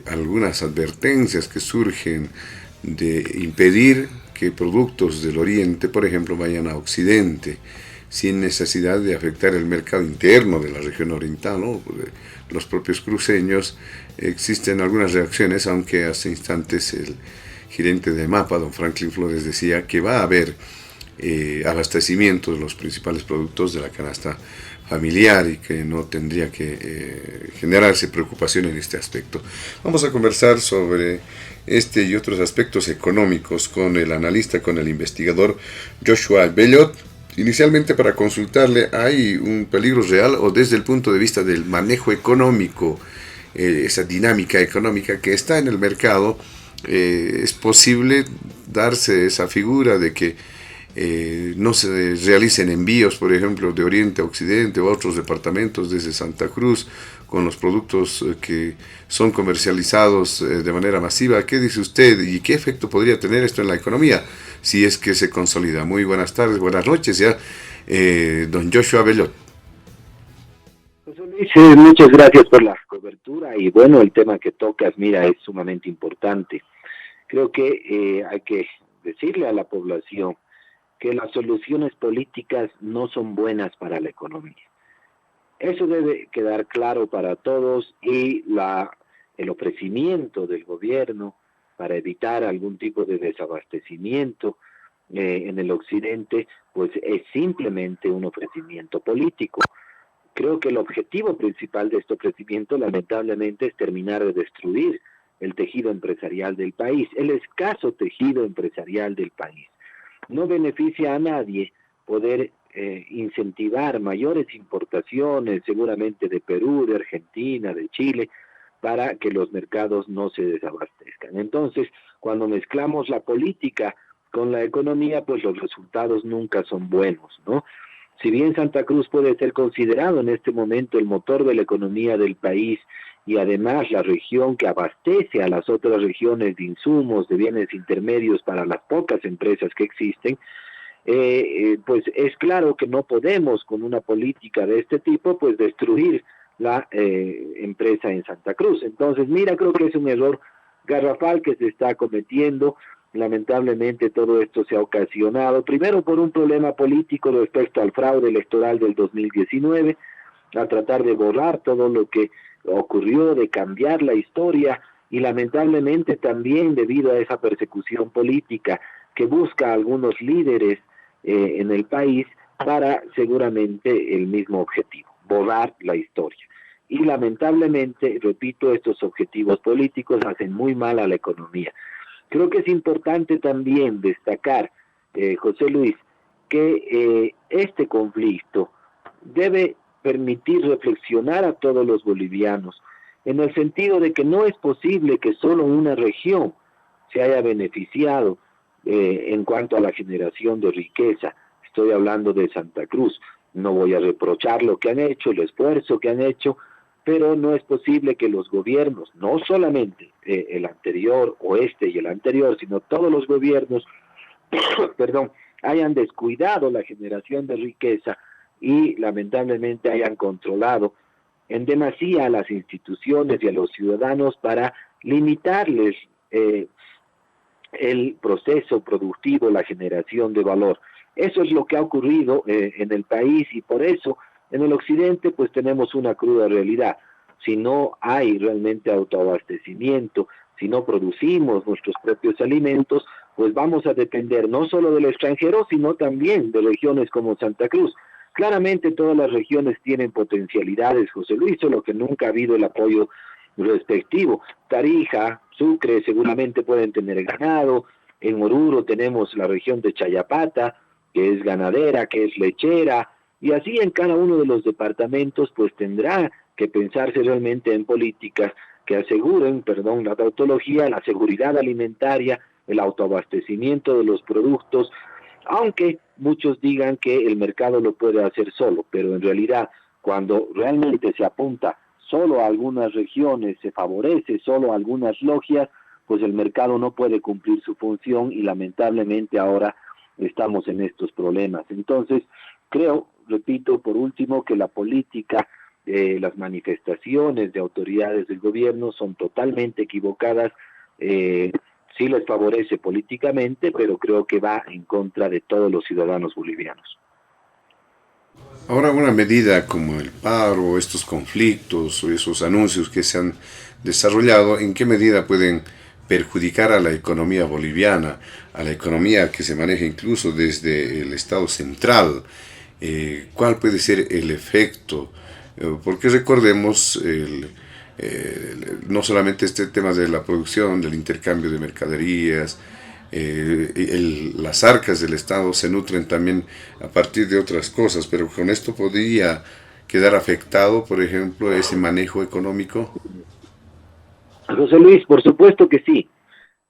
algunas advertencias que surgen de impedir que productos del Oriente, por ejemplo, vayan a Occidente, sin necesidad de afectar el mercado interno de la región oriental, ¿no? Los propios cruceños, existen algunas reacciones, aunque hace instantes el gerente de MAPA, don Franklin Flores, decía que va a haber abastecimiento de los principales productos de la canasta familiar y que no tendría que generarse preocupación en este aspecto. Vamos a conversar sobre este y otros aspectos económicos con el analista, con el investigador Joshua Bellot. Inicialmente para consultarle, ¿hay un peligro real o desde el punto de vista del manejo económico, esa dinámica económica que está en el mercado, es posible darse esa figura de que no se realicen envíos, por ejemplo, de Oriente a Occidente o a otros departamentos desde Santa Cruz con los productos que son comercializados de manera masiva? ¿Qué dice usted y qué efecto podría tener esto en la economía si es que se consolida? Muy buenas tardes, buenas noches ya, don Joshua Bellot. José Luis, muchas gracias por la cobertura y bueno, el tema que tocas, mira, es sumamente importante. Creo que hay que decirle a la población que las soluciones políticas no son buenas para la economía. Eso debe quedar claro para todos y el ofrecimiento del gobierno para evitar algún tipo de desabastecimiento en el occidente, pues es simplemente un ofrecimiento político. Creo que el objetivo principal de este ofrecimiento, lamentablemente, es terminar de destruir el tejido empresarial del país, el escaso tejido empresarial del país. No beneficia a nadie poder incentivar mayores importaciones, seguramente de Perú, de Argentina, de Chile, para que los mercados no se desabastezcan. Entonces, cuando mezclamos la política con la economía, pues los resultados nunca son buenos, ¿no? Si bien Santa Cruz puede ser considerado en este momento el motor de la economía del país y además la región que abastece a las otras regiones de insumos, de bienes intermedios para las pocas empresas que existen, pues es claro que no podemos con una política de este tipo pues destruir la empresa en Santa Cruz. Entonces, mira, creo que es un error garrafal que se está cometiendo. Lamentablemente todo esto se ha ocasionado primero por un problema político respecto al fraude electoral del 2019, a tratar de borrar todo lo que ocurrió, de cambiar la historia y lamentablemente también debido a esa persecución política que busca a algunos líderes en el país para seguramente el mismo objetivo, borrar la historia. Y lamentablemente, repito, estos objetivos políticos hacen muy mal a la economía. Creo que es importante también destacar, José Luis, que este conflicto debe permitir reflexionar a todos los bolivianos, en el sentido de que no es posible que solo una región se haya beneficiado en cuanto a la generación de riqueza. Estoy hablando de Santa Cruz. No voy a reprochar lo que han hecho, el esfuerzo que han hecho, pero no es posible que los gobiernos, no solamente el anterior o este y el anterior, sino todos los gobiernos, perdón, hayan descuidado la generación de riqueza y lamentablemente hayan controlado en demasía a las instituciones y a los ciudadanos para limitarles el proceso productivo, la generación de valor. Eso es lo que ha ocurrido en el país y por eso en el occidente pues tenemos una cruda realidad. Si no hay realmente autoabastecimiento, si no producimos nuestros propios alimentos, pues vamos a depender no solo del extranjero, sino también de regiones como Santa Cruz. Claramente todas las regiones tienen potencialidades, José Luis, solo que nunca ha habido el apoyo respectivo. Tarija, Sucre seguramente pueden tener ganado, en Oruro tenemos la región de Chayapata, que es ganadera, que es lechera, y así en cada uno de los departamentos pues tendrá que pensarse realmente en políticas que aseguren, la tautología, la seguridad alimentaria, el autoabastecimiento de los productos, aunque muchos digan que el mercado lo puede hacer solo, pero en realidad cuando realmente se apunta solo a algunas regiones, se favorece solo a algunas logias, pues el mercado no puede cumplir su función y lamentablemente ahora estamos en estos problemas. Entonces, creo, repito, por último, que la política las manifestaciones de autoridades del gobierno son totalmente equivocadas. Sí les favorece políticamente, pero creo que va en contra de todos los ciudadanos bolivianos. Ahora, una medida como el paro, estos conflictos o esos anuncios que se han desarrollado, ¿en qué medida pueden perjudicar a la economía boliviana, a la economía que se maneja incluso desde el Estado central? ¿Cuál puede ser el efecto? Porque recordemos no solamente este tema de la producción, del intercambio de mercaderías, las arcas del Estado se nutren también a partir de otras cosas, pero con esto podría quedar afectado, por ejemplo, ese manejo económico. José Luis, por supuesto que sí,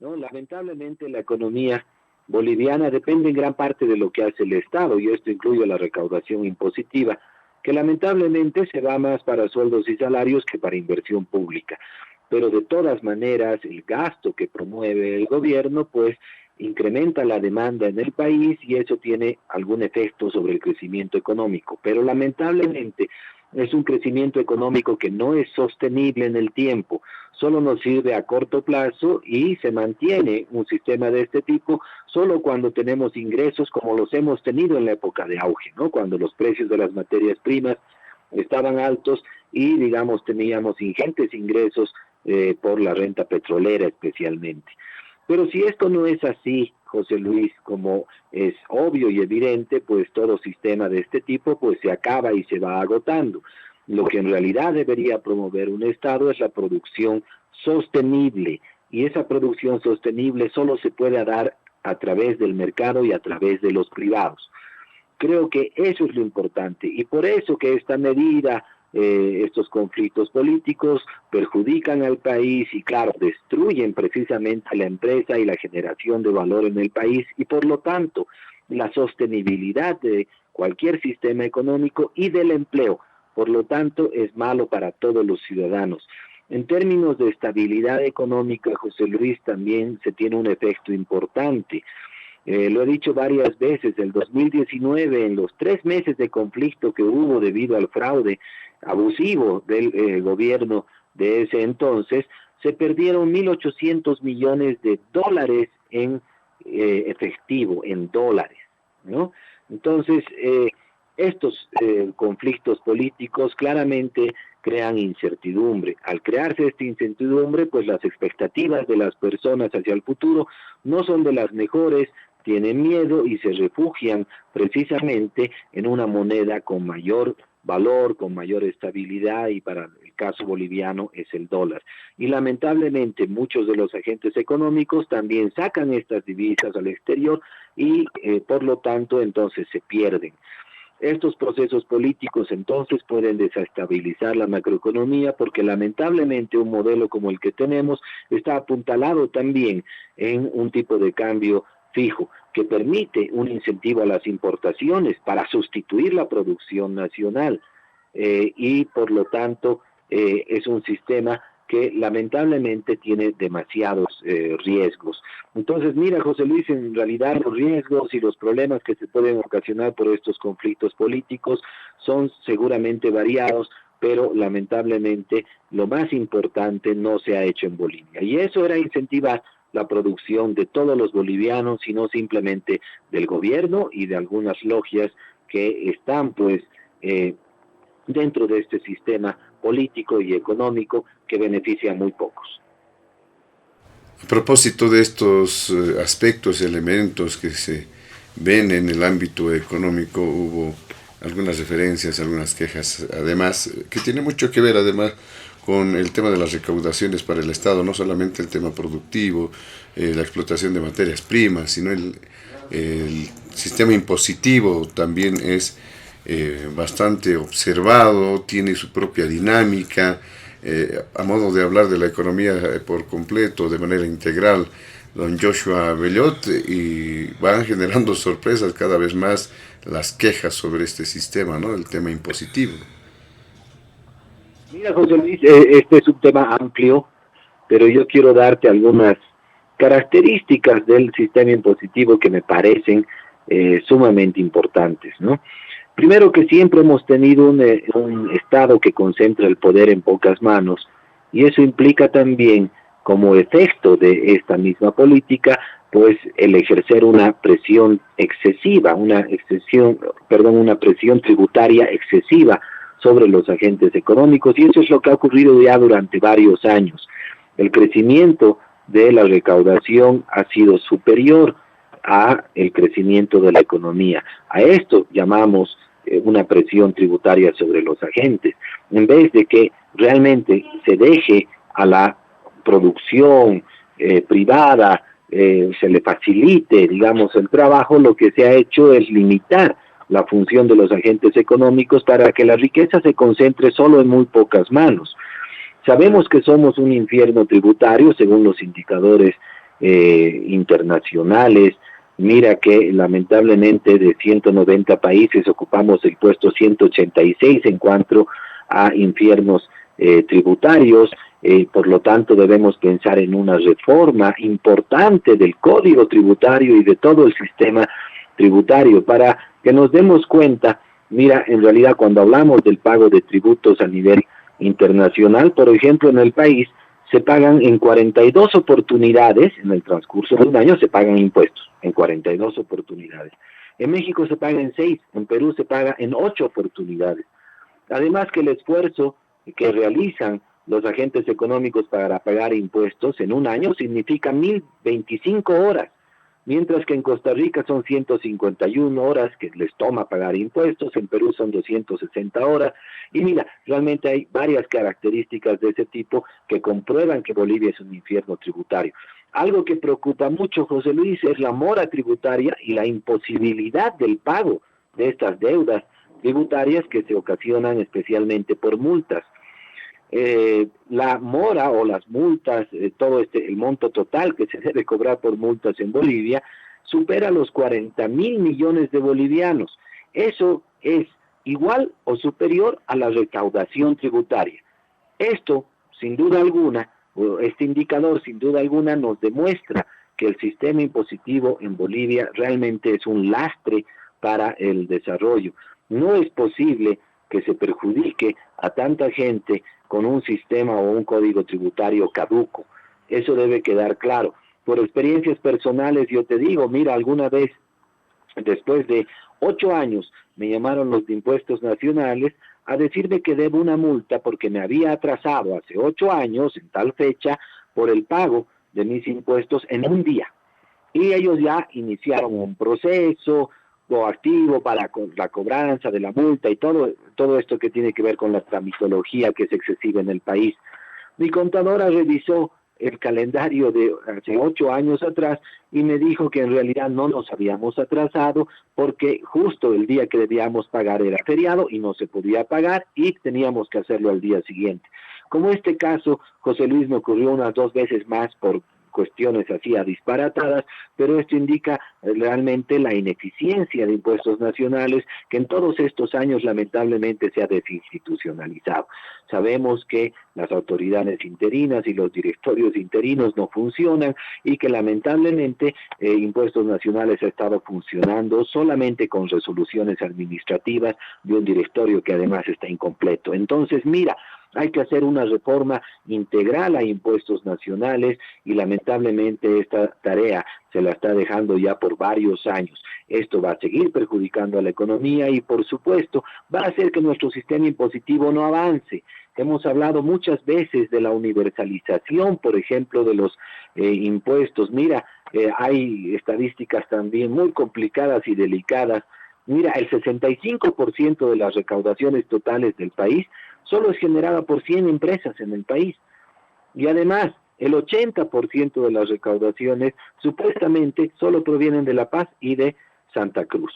¿no? Lamentablemente la economía boliviana depende en gran parte de lo que hace el Estado, y esto incluye la recaudación impositiva, que lamentablemente se va más para sueldos y salarios que para inversión pública. Pero de todas maneras, el gasto que promueve el gobierno, pues incrementa la demanda en el país y eso tiene algún efecto sobre el crecimiento económico. Pero lamentablemente es un crecimiento económico que no es sostenible en el tiempo, solo nos sirve a corto plazo y se mantiene un sistema de este tipo solo cuando tenemos ingresos como los hemos tenido en la época de auge, ¿no? Cuando los precios de las materias primas estaban altos y, digamos, teníamos ingentes ingresos por la renta petrolera especialmente. Pero si esto no es así, José Luis, como es obvio y evidente, pues todo sistema de este tipo pues se acaba y se va agotando. Lo que en realidad debería promover un Estado es la producción sostenible, y esa producción sostenible solo se puede dar a través del mercado y a través de los privados. Creo que eso es lo importante y por eso que esta medida, estos conflictos políticos perjudican al país y claro, destruyen precisamente la empresa y la generación de valor en el país y por lo tanto la sostenibilidad de cualquier sistema económico y del empleo. Por lo tanto, es malo para todos los ciudadanos. En términos de estabilidad económica, José Luis, también se tiene un efecto importante. Lo he dicho varias veces, el 2019, en los 3 meses de conflicto que hubo debido al fraude abusivo del gobierno de ese entonces, se perdieron 1.800 millones de dólares en efectivo, en dólares, ¿no? Entonces, estos conflictos políticos claramente crean incertidumbre. Al crearse esta incertidumbre, pues las expectativas de las personas hacia el futuro no son de las mejores, tienen miedo y se refugian precisamente en una moneda con mayor valor, con mayor estabilidad, y para el caso boliviano es el dólar. Y lamentablemente muchos de los agentes económicos también sacan estas divisas al exterior y por lo tanto entonces se pierden. Estos procesos políticos entonces pueden desestabilizar la macroeconomía porque lamentablemente un modelo como el que tenemos está apuntalado también en un tipo de cambio fijo que permite un incentivo a las importaciones para sustituir la producción nacional y por lo tanto es un sistema que lamentablemente tiene demasiados riesgos. Entonces, mira, José Luis, en realidad los riesgos y los problemas que se pueden ocasionar por estos conflictos políticos son seguramente variados, pero lamentablemente lo más importante no se ha hecho en Bolivia. Y eso era incentivar la producción de todos los bolivianos, sino simplemente del gobierno y de algunas logias que están pues dentro de este sistema político y económico que beneficia a muy pocos. A propósito de estos aspectos, elementos que se ven en el ámbito económico, hubo algunas referencias, algunas quejas, además, que tiene mucho que ver además con el tema de las recaudaciones para el Estado, no solamente el tema productivo, la explotación de materias primas, sino el sistema impositivo también es bastante observado, tiene su propia dinámica, a modo de hablar de la economía por completo, de manera integral, don Joshua Bellot, y van generando sorpresas cada vez más las quejas sobre este sistema, ¿no? El tema impositivo. Mira, José Luis, este es un tema amplio, pero yo quiero darte algunas características del sistema impositivo que me parecen sumamente importantes, ¿no? Primero que siempre hemos tenido un Estado que concentra el poder en pocas manos, y eso implica también, como efecto de esta misma política, pues el ejercer una presión excesiva, una presión tributaria excesiva sobre los agentes económicos, y eso es lo que ha ocurrido ya durante varios años. El crecimiento de la recaudación ha sido superior a el crecimiento de la economía. A esto llamamos una presión tributaria sobre los agentes, en vez de que realmente se deje a la producción privada, se le facilite, digamos, el trabajo. Lo que se ha hecho es limitar la función de los agentes económicos para que la riqueza se concentre solo en muy pocas manos. Sabemos que somos un infierno tributario según los indicadores internacionales. Mira que lamentablemente de 190 países ocupamos el puesto 186 en cuanto a infiernos tributarios. Por lo tanto, debemos pensar en una reforma importante del código tributario y de todo el sistema tributario para que nos demos cuenta. Mira, en realidad cuando hablamos del pago de tributos a nivel internacional, por ejemplo, en el país se pagan en 42 oportunidades, en el transcurso de un año se pagan impuestos, en 42 oportunidades. En México se paga en 6, en Perú se paga en 8 oportunidades. Además que el esfuerzo que realizan los agentes económicos para pagar impuestos en un año significa 1.025 horas, mientras que en Costa Rica son 151 horas que les toma pagar impuestos, en Perú son 260 horas, y mira, realmente hay varias características de ese tipo que comprueban que Bolivia es un infierno tributario. Algo que preocupa mucho, José Luis, es la mora tributaria y la imposibilidad del pago de estas deudas tributarias que se ocasionan especialmente por multas. La mora o las multas, el monto total que se debe cobrar por multas en Bolivia, supera los 40.000 millones de bolivianos. Eso es igual o superior a la recaudación tributaria. Esto, sin duda alguna, este indicador sin duda alguna nos demuestra que el sistema impositivo en Bolivia realmente es un lastre para el desarrollo. No es posible que se perjudique a tanta gente con un sistema o un código tributario caduco. Eso debe quedar claro. Por experiencias personales yo te digo, mira, alguna vez, después de 8 años, me llamaron los de Impuestos Nacionales a decirme que debo una multa porque me había atrasado hace 8 años, en tal fecha, por el pago de mis impuestos en un día. Y ellos ya iniciaron un proceso proactivo para la cobranza de la multa y todo esto que tiene que ver con la tramitología que es excesiva en el país. Mi contadora revisó el calendario de hace 8 años atrás y me dijo que en realidad no nos habíamos atrasado porque justo el día que debíamos pagar era feriado y no se podía pagar y teníamos que hacerlo al día siguiente. Como este caso, José Luis, me ocurrió unas 2 veces más por cuestiones así disparatadas, pero esto indica realmente la ineficiencia de Impuestos Nacionales que en todos estos años lamentablemente se ha desinstitucionalizado. Sabemos que las autoridades interinas y los directorios interinos no funcionan y que lamentablemente Impuestos Nacionales ha estado funcionando solamente con resoluciones administrativas de un directorio que además está incompleto. Entonces, mira, hay que hacer una reforma integral a Impuestos Nacionales y lamentablemente esta tarea se la está dejando ya por varios años. Esto va a seguir perjudicando a la economía y por supuesto va a hacer que nuestro sistema impositivo no avance. Hemos hablado muchas veces de la universalización, por ejemplo, de los impuestos. Mira, hay estadísticas también muy complicadas y delicadas. Mira, el 65% de las recaudaciones totales del país solo es generada por 100 empresas en el país. Y además, el 80% de las recaudaciones supuestamente solo provienen de La Paz y de Santa Cruz.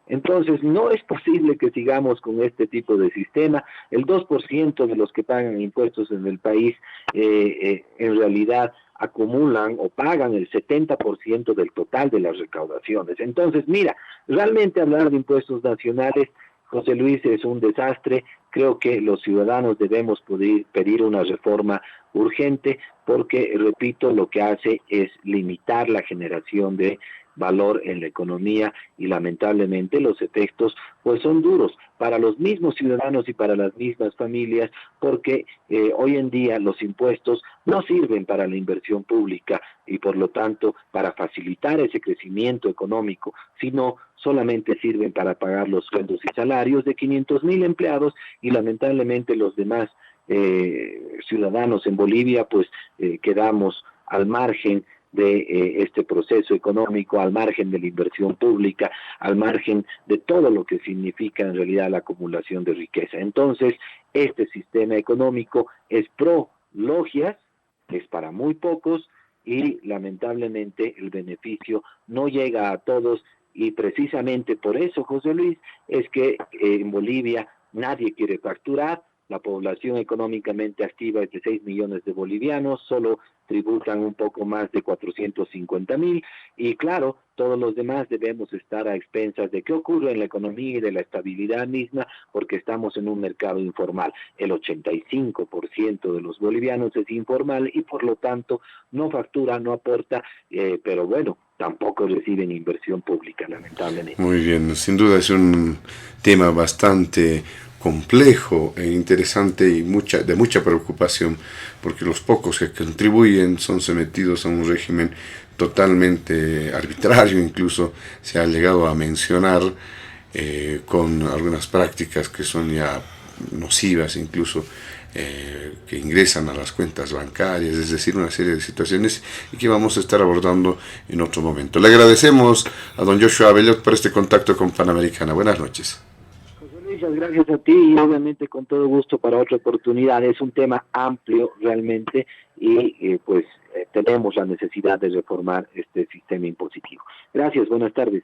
Entonces, no es posible que sigamos con este tipo de sistema. El 2% de los que pagan impuestos en el país en realidad acumulan o pagan el 70% del total de las recaudaciones. Entonces, mira, realmente hablar de impuestos nacionales, José Luis, es un desastre. Creo que los ciudadanos debemos pedir una reforma urgente porque, repito, lo que hace es limitar la generación de valor en la economía y lamentablemente los efectos pues son duros para los mismos ciudadanos y para las mismas familias porque hoy en día los impuestos no sirven para la inversión pública y por lo tanto para facilitar ese crecimiento económico, sino solamente sirven para pagar los sueldos y salarios de 500.000 empleados y lamentablemente los demás ciudadanos en Bolivia pues quedamos al margen de este proceso económico, al margen de la inversión pública, al margen de todo lo que significa en realidad la acumulación de riqueza. Entonces, este sistema económico es pro logias, es para muy pocos y lamentablemente el beneficio no llega a todos y precisamente por eso, José Luis, es que en Bolivia nadie quiere facturar, la población económicamente activa es de 6 millones de bolivianos, solo tributan un poco más de 450.000 y claro, todos los demás debemos estar a expensas de qué ocurre en la economía y de la estabilidad misma porque estamos en un mercado informal. El 85% de los bolivianos es informal y por lo tanto no factura, no aporta, pero bueno, tampoco reciben inversión pública, lamentablemente. Muy bien, sin duda es un tema bastante complejo e interesante y de mucha preocupación, porque los pocos que contribuyen son sometidos a un régimen totalmente arbitrario, incluso se ha llegado a mencionar con algunas prácticas que son ya nocivas, incluso que ingresan a las cuentas bancarias, es decir, una serie de situaciones y que vamos a estar abordando en otro momento. Le agradecemos a don Joshua Abellot por este contacto con Panamericana. Buenas noches. Muchas gracias a ti y obviamente con todo gusto para otra oportunidad. Es un tema amplio realmente y pues tenemos la necesidad de reformar este sistema impositivo. Gracias, buenas tardes.